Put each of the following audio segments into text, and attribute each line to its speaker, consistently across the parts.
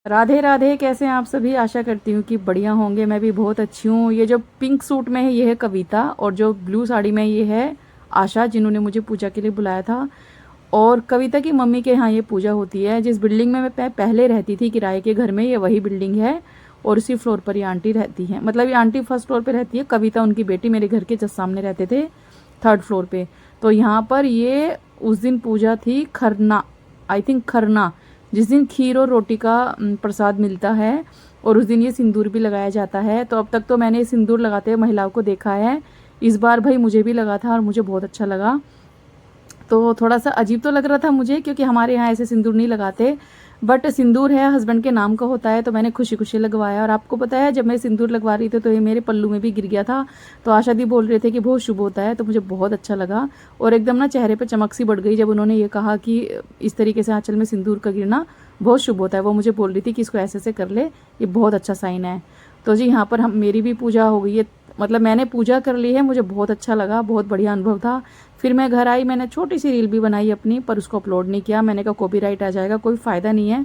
Speaker 1: राधे राधे, कैसे हैं आप सभी। आशा करती हूँ कि बढ़िया होंगे। मैं भी बहुत अच्छी हूँ। ये जो पिंक सूट में है ये है कविता, और जो ब्लू साड़ी में ये है आशा, जिन्होंने मुझे पूजा के लिए बुलाया था। और कविता की मम्मी के यहाँ ये पूजा होती है। जिस बिल्डिंग में मैं पहले रहती थी किराए के घर में, ये वही बिल्डिंग है और उसी फ्लोर पर ये आंटी रहती हैं। मतलब ये आंटी फर्स्ट फ्लोर पे रहती है, कविता उनकी बेटी मेरे घर के जस्ट सामने रहते थे, थर्ड फ्लोर पे। तो यहाँ पर ये उस दिन पूजा थी खरना, आई थिंक खरना, जिस दिन खीर और रोटी का प्रसाद मिलता है, और उस दिन ये सिंदूर भी लगाया जाता है। तो अब तक तो मैंने सिंदूर लगाते हुए महिलाओं को देखा है, इस बार भाई मुझे भी लगा था और मुझे बहुत अच्छा लगा। तो थोड़ा सा अजीब तो लग रहा था मुझे, क्योंकि हमारे यहाँ ऐसे सिंदूर नहीं लगाते, बट सिंदूर है हस्बैंड के नाम का होता है, तो मैंने खुशी खुशी लगवाया। और आपको पता है, जब मैं सिंदूर लगवा रही थी तो ये मेरे पल्लू में भी गिर गया था। तो आशा दी बोल रहे थे कि बहुत शुभ होता है, तो मुझे बहुत अच्छा लगा। और एकदम ना चेहरे पर चमक सी बढ़ गई जब उन्होंने ये कहा कि इस तरीके से आंचल में सिंदूर का गिरना बहुत शुभ होता है। वो मुझे बोल रही थी कि इसको ऐसे ऐसे कर ले, ये बहुत अच्छा साइन है। तो जी यहाँ पर हम मेरी भी पूजा हो गई है, मतलब मैंने पूजा कर ली है। मुझे बहुत अच्छा लगा, बहुत बढ़िया अनुभव था। फिर मैं घर आई, मैंने छोटी सी रील भी बनाई अपनी, पर उसको अपलोड नहीं किया। मैंने कहा कॉपीराइट आ जाएगा, कोई फ़ायदा नहीं है।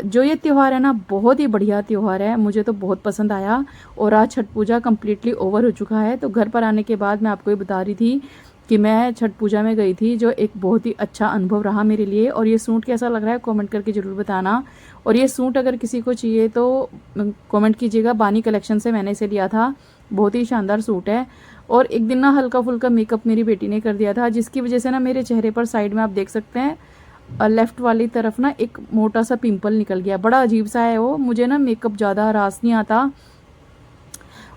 Speaker 1: जो ये त्यौहार है ना, बहुत ही बढ़िया त्यौहार है, मुझे तो बहुत पसंद आया। और आज छठ पूजा कम्प्लीटली ओवर हो चुका है। तो घर पर आने के बाद मैं आपको ये बता रही थी कि मैं छठ पूजा में गई थी, जो एक बहुत ही अच्छा अनुभव रहा मेरे लिए। और ये सूट कैसा लग रहा है कमेंट करके ज़रूर बताना। और ये सूट अगर किसी को चाहिए तो कमेंट कीजिएगा। बानी कलेक्शन से मैंने इसे लिया था, बहुत ही शानदार सूट है। और एक दिन ना हल्का फुल्का मेकअप मेरी बेटी ने कर दिया था, जिसकी वजह से ना मेरे चेहरे पर साइड में आप देख सकते हैं लेफ़्ट वाली तरफ ना एक मोटा सा पिंपल निकल गया। बड़ा अजीब सा है वो। मुझे ना मेकअप ज़्यादा रास नहीं आता,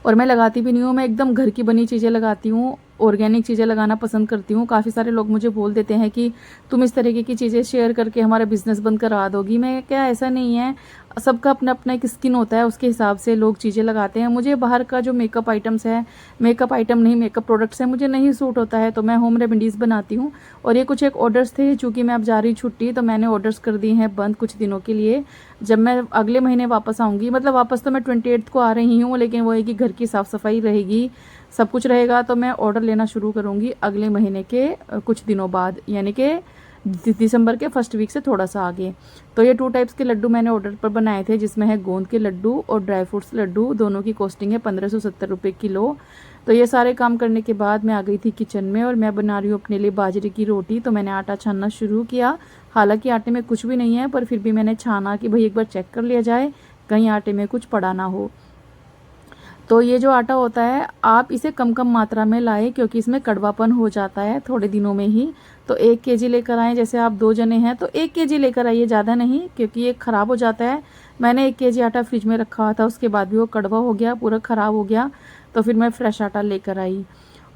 Speaker 1: और मैं लगाती भी नहीं हूँ। मैं एकदम घर की बनी चीज़ें लगाती हूँ, ऑर्गेनिक चीज़ें लगाना पसंद करती हूँ। काफ़ी सारे लोग मुझे बोल देते हैं कि तुम इस तरीके की चीज़ें शेयर करके हमारा बिज़नेस बंद करा दोगी। मैं क्या, ऐसा नहीं है। सबका अपना अपना एक स्किन होता है, उसके हिसाब से लोग चीज़ें लगाते हैं। मुझे बाहर का जो मेकअप आइटम्स है, मेकअप आइटम नहीं मेकअप प्रोडक्ट्स हैं, मुझे नहीं सूट होता है। तो मैं होम रेमेडीज़ बनाती हूँ। और ये कुछ एक ऑर्डर्स थे, चूँकि मैं अब जा रही छुट्टी, तो मैंने ऑर्डर्स कर दिए हैं बंद कुछ दिनों के लिए। जब मैं अगले महीने वापस आऊँगी, मतलब वापस तो मैं 28 को आ रही हूँ, लेकिन वो है कि घर की साफ़ सफाई रहेगी, सब कुछ रहेगा। तो मैं ऑर्डर लेना शुरू करूँगी अगले महीने के कुछ दिनों बाद, यानी कि दिसंबर के फर्स्ट वीक से थोड़ा सा आगे। तो ये 2 टाइप्स के लड्डू मैंने ऑर्डर पर बनाए थे, जिसमें है गोंद के लड्डू और ड्राई फ्रूट्स लड्डू। दोनों की कॉस्टिंग है 1570 रुपये किलो। तो ये सारे काम करने के बाद मैं आ गई थी किचन में, और मैं बना रही हूँ अपने लिए बाजरे की रोटी। तो मैंने आटा छानना शुरू किया। हालांकि आटे में कुछ भी नहीं है, पर फिर भी मैंने छाना कि भाई एक बार चेक कर लिया जाए, कहीं आटे में कुछ पड़ा ना हो। तो ये जो आटा होता है, आप इसे कम कम मात्रा में लाएं, क्योंकि इसमें कड़वापन हो जाता है थोड़े दिनों में ही। तो 1 केजी लेकर आएँ। जैसे आप 2 जने हैं तो 1 केजी लेकर आइए, ज़्यादा नहीं, क्योंकि ये ख़राब हो जाता है। मैंने 1 केजी आटा फ्रिज में रखा हुआ था, उसके बाद भी वो कड़वा हो गया, पूरा ख़राब हो गया। तो फिर मैं फ्रेश आटा लेकर आई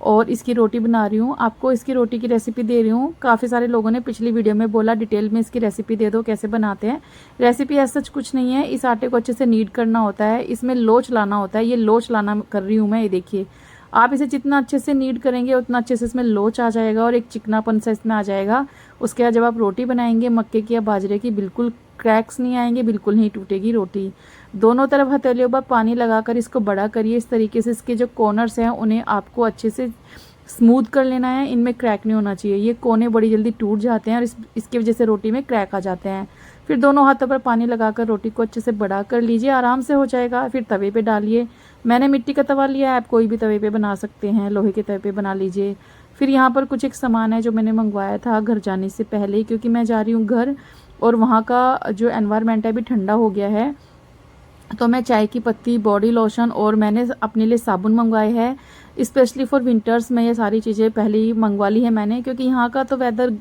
Speaker 1: और इसकी रोटी बना रही हूँ। आपको इसकी रोटी की रेसिपी दे रही हूँ। काफ़ी सारे लोगों ने पिछली वीडियो में बोला डिटेल में इसकी रेसिपी दे दो, कैसे बनाते हैं। रेसिपी ऐसा कुछ नहीं है। इस आटे को अच्छे से नीड करना होता है, इसमें लोच लाना होता है। ये लोच लाना कर रही हूँ मैं, ये देखिए। आप इसे जितना अच्छे से नीड करेंगे उतना अच्छे से इसमें लोच आ जाएगा और एक चिकनापन सा इसमें आ जाएगा। उसके बाद जब आप रोटी बनाएंगे मक्के की या बाजरे की, बिल्कुल क्रैक्स नहीं आएंगे, बिल्कुल नहीं टूटेगी रोटी। दोनों तरफ हथेलियों पर पानी लगाकर इसको बड़ा करिए। इस तरीके से इसके जो कॉर्नर्स हैं उन्हें आपको अच्छे से स्मूथ कर लेना है। इनमें क्रैक नहीं होना चाहिए, ये कोने बड़ी जल्दी टूट जाते हैं और इसकी वजह से रोटी में क्रैक आ जाते हैं। फिर दोनों हाथों पर पानी लगाकर रोटी को अच्छे से बड़ा कर लीजिए, आराम से हो जाएगा। फिर तवे पे डालिए। मैंने मिट्टी का तवा लिया है, आप कोई भी तवे पे बना सकते हैं, लोहे के तवे पे बना लीजिए। फिर यहाँ पर कुछ एक सामान है जो मैंने मंगवाया था घर जाने से पहले, क्योंकि मैं जा रही हूँ घर और वहाँ का जो एनवायरनमेंट है अभी ठंडा हो गया है। तो मैं चाय की पत्ती, बॉडी लोशन और मैंने अपने लिए साबुन मंगवाए हैं स्पेशली फॉर विंटर्स में। ये सारी चीज़ें पहले ही मंगवा ली है मैंने, क्योंकि यहाँ का तो वेदर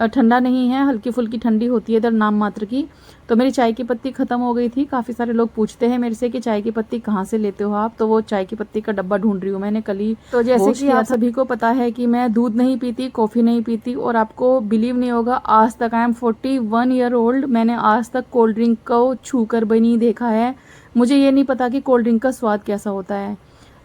Speaker 1: ठंडा नहीं है, हल्की फुल्की ठंडी होती है इधर नाम मात्र की। तो मेरी चाय की पत्ती ख़त्म हो गई थी। काफ़ी सारे लोग पूछते हैं मेरे से कि चाय की पत्ती कहाँ से लेते हो आप, तो वो चाय की पत्ती का डब्बा ढूंढ रही हूँ मैंने कल ही। तो जैसे कि आप सभी को पता है कि मैं दूध नहीं पीती, कॉफ़ी नहीं पीती, और आपको बिलीव नहीं होगा, आज तक आई एम 41 ईयर ओल्ड, मैंने आज तक कोल्ड ड्रिंक को छू कर भी नहीं देखा है। मुझे ये नहीं पता कि कोल्ड ड्रिंक का स्वाद कैसा होता है।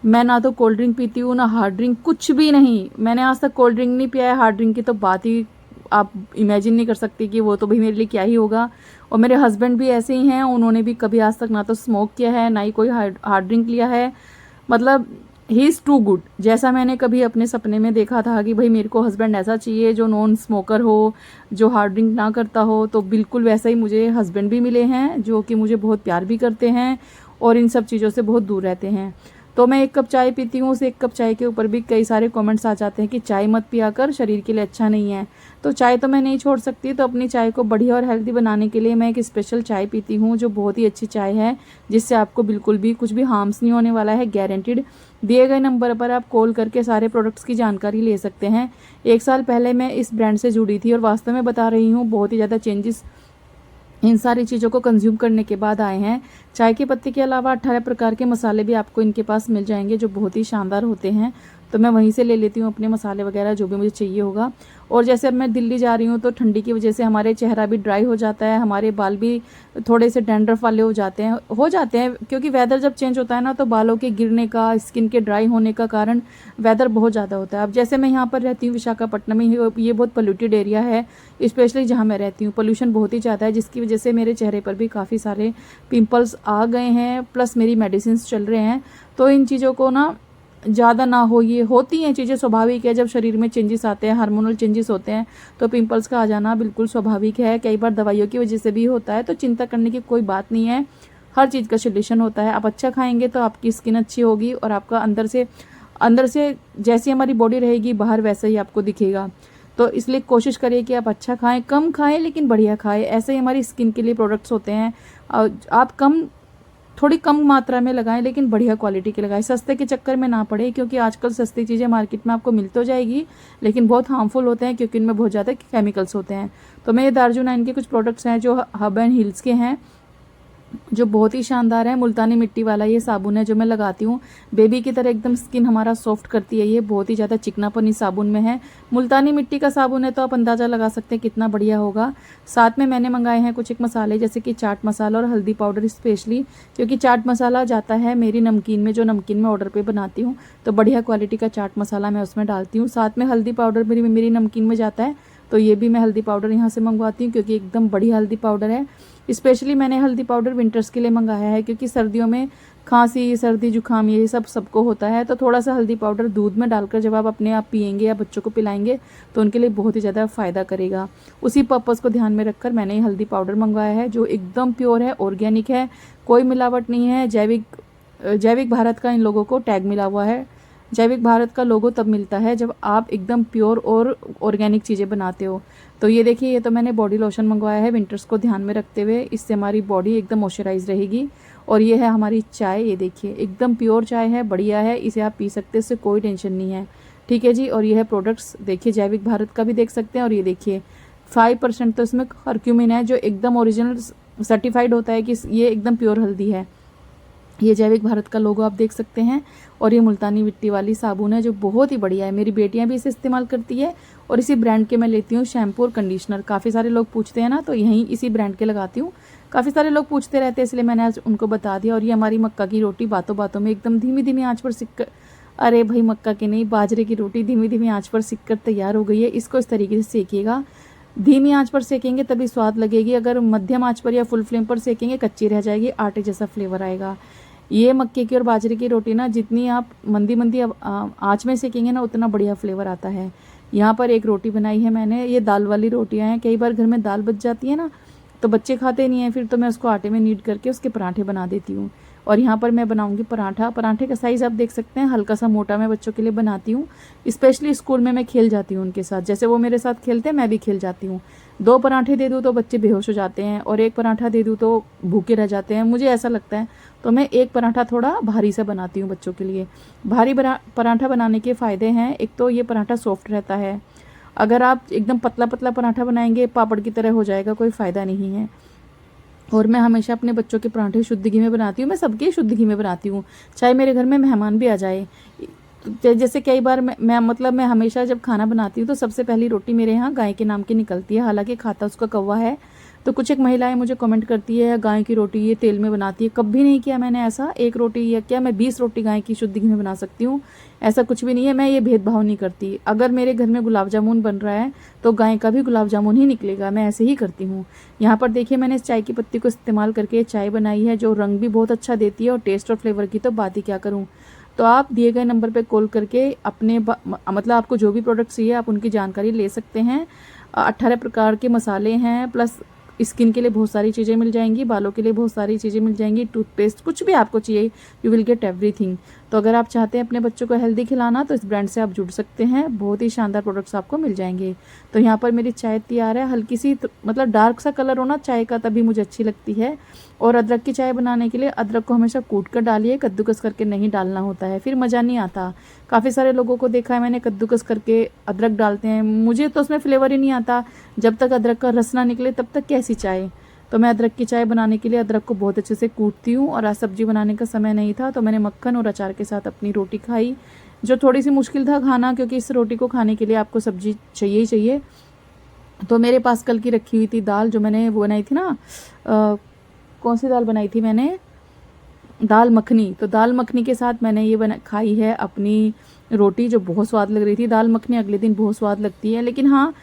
Speaker 1: मैं ना तो कोल्ड ड्रिंक पीती हूँ ना हार्ड ड्रिंक, कुछ भी नहीं। मैंने आज तक कोल्ड ड्रिंक नहीं पिया है, हार्ड ड्रिंक की तो बात ही आप इमेजिन नहीं कर सकती कि वो तो भाई मेरे लिए क्या ही होगा। और मेरे हस्बैंड भी ऐसे ही हैं, उन्होंने भी कभी आज तक ना तो स्मोक किया है, ना ही कोई हार्ड ड्रिंक लिया है। मतलब ही इज़ टू गुड। जैसा मैंने कभी अपने सपने में देखा था कि भाई मेरे को हस्बैंड ऐसा चाहिए जो नॉन स्मोकर हो, जो हार्ड ड्रिंक ना करता हो, तो बिल्कुल वैसा ही मुझे हस्बैंड भी मिले हैं जो कि मुझे बहुत प्यार भी करते हैं और इन सब चीज़ों से बहुत दूर रहते हैं। तो मैं 1 कप चाय पीती हूँ, उस 1 कप चाय के ऊपर भी कई सारे कमेंट्स आ जाते हैं कि चाय मत पिया कर, शरीर के लिए अच्छा नहीं है। तो चाय तो मैं नहीं छोड़ सकती, तो अपनी चाय को बढ़िया और हेल्दी बनाने के लिए मैं एक स्पेशल चाय पीती हूँ जो बहुत ही अच्छी चाय है, जिससे आपको बिल्कुल भी कुछ भी हार्म्स नहीं होने वाला है, गारंटीड। दिए गए नंबर पर आप कॉल करके सारे प्रोडक्ट्स की जानकारी ले सकते हैं। 1 साल पहले मैं इस ब्रांड से जुड़ी थी और वास्तव में बता रही हूँ बहुत ही ज़्यादा चेंजेस इन सारी चीज़ों को कंज्यूम करने के बाद आए हैं। चाय की पत्ती के अलावा 18 प्रकार के मसाले भी आपको इनके पास मिल जाएंगे जो बहुत ही शानदार होते हैं। तो मैं वहीं से ले लेती हूँ अपने मसाले वगैरह जो भी मुझे चाहिए होगा। और जैसे अब मैं दिल्ली जा रही हूँ तो ठंडी की वजह से हमारे चेहरा भी ड्राई हो जाता है, हमारे बाल भी थोड़े से डैंड्रफ वाले हो जाते हैं क्योंकि वेदर जब चेंज होता है ना तो बालों के गिरने का, स्किन के ड्राई होने का कारण वेदर बहुत ज़्यादा होता है। अब जैसे मैं यहाँ पर रहती हूँ विशाखापट्टनम में, ये बहुत पोल्यूटेड एरिया है, स्पेशली जहाँ मैं रहती हूँ पोल्यूशन बहुत ही ज़्यादा है, जिसकी वजह से मेरे चेहरे पर भी काफ़ी सारे पिंपल्स आ गए हैं, प्लस मेरी मेडिसिन चल रहे हैं। तो इन चीज़ों को ना ज़्यादा ना हो, ये होती हैं चीज़ें, स्वाभाविक है। जब शरीर में चेंजेस आते हैं, हार्मोनल चेंजेस होते हैं, तो पिंपल्स का आ जाना बिल्कुल स्वाभाविक है। कई बार दवाइयों की वजह से भी होता है, तो चिंता करने की कोई बात नहीं है। हर चीज़ का सोल्यूशन होता है। आप अच्छा खाएंगे तो आपकी स्किन अच्छी होगी और आपका अंदर से जैसी हमारी बॉडी रहेगी बाहर वैसा ही आपको दिखेगा। तो इसलिए कोशिश करिए कि आप अच्छा खाएं, कम खाएं लेकिन बढ़िया खाएं। ऐसे ही हमारी स्किन के लिए प्रोडक्ट्स होते हैं, आप थोड़ी कम मात्रा में लगाएं लेकिन बढ़िया क्वालिटी के लगाएं। सस्ते के चक्कर में ना पड़े, क्योंकि आजकल सस्ती चीज़ें मार्केट में आपको मिल तो जाएगी लेकिन बहुत हार्मफुल होते हैं क्योंकि इनमें बहुत ज़्यादा केमिकल्स होते हैं। तो मैं ये दार्जुन के कुछ प्रोडक्ट्स हैं जो हब एंड हिल्स के हैं, जो बहुत ही शानदार है। मुल्तानी मिट्टी वाला ये साबुन है जो मैं लगाती हूँ, बेबी की तरह एकदम स्किन हमारा सॉफ्ट करती है। ये बहुत ही ज़्यादा चिकनापन इस साबुन में है। मुल्तानी मिट्टी का साबुन है तो आप अंदाज़ा लगा सकते हैं कितना बढ़िया होगा। साथ में मैंने मंगाए हैं कुछ एक मसाले, जैसे कि चाट मसाला और हल्दी पाउडर, स्पेशली क्योंकि चाट मसाला जाता है मेरी नमकीन में, जो नमकीन में ऑर्डर पर बनाती हूँ, तो बढ़िया क्वालिटी का चाट मसाला मैं उसमें डालती हूँ। साथ में हल्दी पाउडर मेरी नमकीन में जाता है, तो ये भी मैं हल्दी पाउडर यहाँ से मंगवाती हूँ क्योंकि एकदम बढ़िया हल्दी पाउडर है। स्पेशली मैंने हल्दी पाउडर विंटर्स के लिए मंगाया है क्योंकि सर्दियों में खांसी, सर्दी, जुकाम ये सब सबको होता है। तो थोड़ा सा हल्दी पाउडर दूध में डालकर जब आप अपने आप पियेंगे या बच्चों को पिलाएंगे तो उनके लिए बहुत ही ज़्यादा फ़ायदा करेगा। उसी पर्पज़ को ध्यान में रखकर मैंने ये हल्दी पाउडर मंगवाया है जो एकदम प्योर है, ऑर्गेनिक है, कोई मिलावट नहीं है। जैविक भारत का इन लोगों को टैग मिला हुआ है। जैविक भारत का लोगो तब मिलता है जब आप एकदम प्योर और ऑर्गेनिक चीज़ें बनाते हो। तो ये देखिए, ये तो मैंने बॉडी लोशन मंगवाया है विंटर्स को ध्यान में रखते हुए, इससे हमारी बॉडी एकदम मॉइस्चराइज रहेगी। और ये है हमारी चाय, ये देखिए एकदम प्योर चाय है, बढ़िया है, इसे आप पी सकते हैं, इससे कोई टेंशन नहीं है। ठीक है जी। और ये है प्रोडक्ट्स, देखिए जैविक भारत का भी देख सकते हैं। और ये देखिए 5% तो इसमें कर्क्यूमिन है जो एकदम ओरिजिनल सर्टिफाइड होता है कि ये एकदम प्योर हल्दी है। ये जैविक भारत का लोगो आप देख सकते हैं। और ये मुल्तानी मिट्टी वाली साबुन है जो बहुत ही बढ़िया है, मेरी बेटियां भी इसे इस्तेमाल करती है। और इसी ब्रांड के मैं लेती हूँ शैम्पू और कंडीशनर। काफ़ी सारे लोग पूछते हैं ना, तो यहीं इसी ब्रांड के लगाती हूँ। काफ़ी सारे लोग पूछते रहते हैं, इसलिए मैंने आज उनको बता दिया। और ये हमारी मक्का की रोटी बातों बातों में एकदम धीमी धीमी आँच पर सिक, अरे भाई मक्का की नहीं, बाजरे की रोटी धीमी धीमी आँच पर सिक कर तैयार हो गई है। इसको इस तरीके से सेकिएगा, धीमी आंच पर सेकेंगे तभी स्वाद लगेगी। अगर मध्यम आंच पर या फुल फ्लेम पर सेकेंगे कच्ची रह जाएगी, आटे जैसा फ्लेवर आएगा। ये मक्के की और बाजरे की रोटी ना, जितनी आप मंदी आंच में सेकेंगे ना उतना बढ़िया फ्लेवर आता है। यहाँ पर एक रोटी बनाई है मैंने, ये दाल वाली रोटियाँ हैं। कई बार घर में दाल बच जाती है ना तो बच्चे खाते नहीं हैं, फिर तो मैं उसको आटे में नीड करके उसके पराठे बना देती हूँ। और यहाँ पर मैं बनाऊंगी पराठा। पराठे का साइज़ आप देख सकते हैं, हल्का सा मोटा मैं बच्चों के लिए बनाती हूँ। स्पेशली स्कूल में मैं खेल जाती हूँ उनके साथ, जैसे वो मेरे साथ खेलते हैं मैं भी खेल जाती हूँ। 2 पराठे दे दूँ तो बच्चे बेहोश हो जाते हैं और 1 पराठा दे दूँ तो भूखे रह जाते हैं, मुझे ऐसा लगता है। तो मैं 1 पराठा थोड़ा भारी सा बनाती हूँ बच्चों के लिए। भारी पराठा बनाने के फ़ायदे हैं, एक तो ये पराठा सॉफ्ट रहता है। अगर आप एकदम पतला पतला पराठा बनाएंगे पापड़ की तरह हो जाएगा, कोई फ़ायदा नहीं है। और मैं हमेशा अपने बच्चों के पराठे शुद्ध घी में बनाती हूँ, मैं सबके शुद्ध घी में बनाती हूँ, चाहे मेरे घर में मेहमान भी आ जाए। जैसे कई बार मैं हमेशा जब खाना बनाती हूँ तो सबसे पहली रोटी मेरे यहाँ गाय के नाम की निकलती है, हालांकि खाता उसका कौवा है। तो कुछ एक महिलाएं मुझे कमेंट करती है गाय की रोटी ये तेल में बनाती है, कभी नहीं किया मैंने ऐसा। 1 रोटी या क्या मैं 20 रोटी गाय की शुद्ध घी में बना सकती हूँ, ऐसा कुछ भी नहीं है। मैं ये भेदभाव नहीं करती। अगर मेरे घर में गुलाब जामुन बन रहा है तो गाय का भी गुलाब जामुन ही निकलेगा, मैं ऐसे ही करती हूँ। यहाँ पर देखिए मैंने इस चाय की पत्ती को इस्तेमाल करके चाय बनाई है जो रंग भी बहुत अच्छा देती है और टेस्ट और फ्लेवर की तो बात ही क्या करूँ। तो आप दिए गए नंबर पे कॉल करके अपने मतलब आपको जो भी प्रोडक्ट चाहिए आप उनकी जानकारी ले सकते हैं। 18 प्रकार के मसाले हैं, प्लस स्किन के लिए बहुत सारी चीज़ें मिल जाएंगी, बालों के लिए बहुत सारी चीज़ें मिल जाएंगी, टूथपेस्ट, कुछ भी आपको चाहिए, यू विल गेट एवरीथिंग। तो अगर आप चाहते हैं अपने बच्चों को हेल्दी खिलाना तो इस ब्रांड से आप जुड़ सकते हैं, बहुत ही शानदार प्रोडक्ट्स आपको मिल जाएंगे। तो यहाँ पर मेरी चाय तैयार है, हल्की सी मतलब डार्क सा कलर होना चाय का, तभी मुझे अच्छी लगती है। और अदरक की चाय बनाने के लिए अदरक को हमेशा कूट कर डालिए, कद्दूकस करके नहीं डालना होता है, फिर मज़ा नहीं आता। काफ़ी सारे लोगों को देखा है मैंने कद्दूकस करके अदरक डालते हैं, मुझे तो उसमें फ्लेवर ही नहीं आता, जब तक अदरक का रस ना निकले तब तक कैसी चाय। तो मैं अदरक की चाय बनाने के लिए अदरक को बहुत अच्छे से कूटती हूँ। और आज सब्जी बनाने का समय नहीं था तो मैंने मक्खन और अचार के साथ अपनी रोटी खाई, जो थोड़ी सी मुश्किल था खाना, क्योंकि इस रोटी को खाने के लिए आपको सब्जी चाहिए ही चाहिए। तो मेरे पास कल की रखी हुई थी दाल, जो मैंने वो बनाई थी ना, कौन सी दाल बनाई थी मैंने, दाल मखनी। तो दाल मखनी के साथ मैंने ये खाई है अपनी रोटी, जो बहुत स्वाद लग रही थी। दाल मखनी अगले दिन बहुत स्वाद लगती है, लेकिन हाँ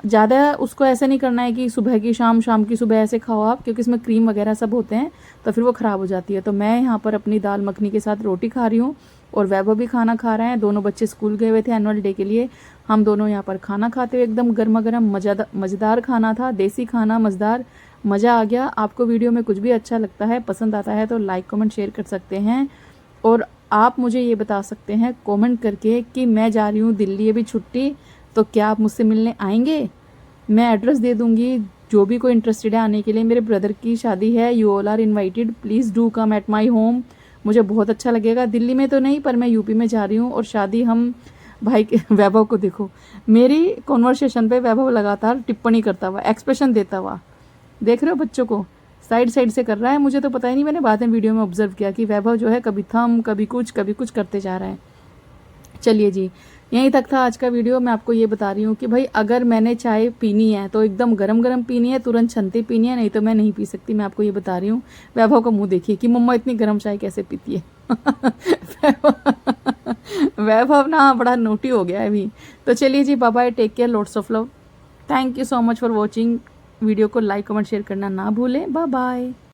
Speaker 1: ज़्यादा उसको ऐसे नहीं करना है कि सुबह की शाम, शाम की सुबह ऐसे खाओ आप, क्योंकि इसमें क्रीम वगैरह सब होते हैं तो फिर वो ख़राब हो जाती है। तो मैं यहाँ पर अपनी दाल मखनी के साथ रोटी खा रही हूँ और वैभव भी खाना खा रहे हैं। दोनों बच्चे स्कूल गए हुए थे एनुअल डे के लिए, हम दोनों यहाँ पर खाना खाते हुए, एकदम गर्मा गर्म मज़ेदार खाना था, देसी खाना, मज़ेदार, मज़ा आ गया। आपको वीडियो में कुछ भी अच्छा लगता है, पसंद आता है तो लाइक कमेंट शेयर कर सकते हैं। और आप मुझे ये बता सकते हैं कमेंट करके कि मैं जा रही हूँ दिल्ली अभी छुट्टी, तो क्या आप मुझसे मिलने आएंगे? मैं एड्रेस दे दूँगी, जो भी कोई इंटरेस्टेड है आने के लिए। मेरे ब्रदर की शादी है, you all are invited, please do come at my home. मुझे बहुत अच्छा लगेगा, दिल्ली में तो नहीं पर मैं यूपी में जा रही हूँ। और शादी हम भाई के वैभव को देखो, मेरी कॉन्वर्सेशन पे वैभव लगातार टिप्पणी करता हुआ, एक्सप्रेशन देता हुआ, देख रहे हो बच्चों को, साइड साइड से कर रहा है। मुझे तो पता ही नहीं, मैंने बाद में वीडियो में ऑब्जर्व किया कि वैभव जो है कभी थम कभी कुछ करते जा रहा है। चलिए जी, यहीं तक था आज का वीडियो। मैं आपको ये बता रही हूँ कि भाई अगर मैंने चाय पीनी है तो एकदम गरम गरम पीनी है, तुरंत छनती पीनी है, नहीं तो मैं नहीं पी सकती। मैं आपको ये बता रही हूँ। वैभव का मुंह देखिए कि मम्मा इतनी गर्म चाय कैसे पीती है। वैभव ना बड़ा नोटी हो गया है अभी। तो चलिए जी, bye bye, take care, lots of love, thank you so much for watching. Video को लाइक कमेंट शेयर करना ना भूलें। Bye bye.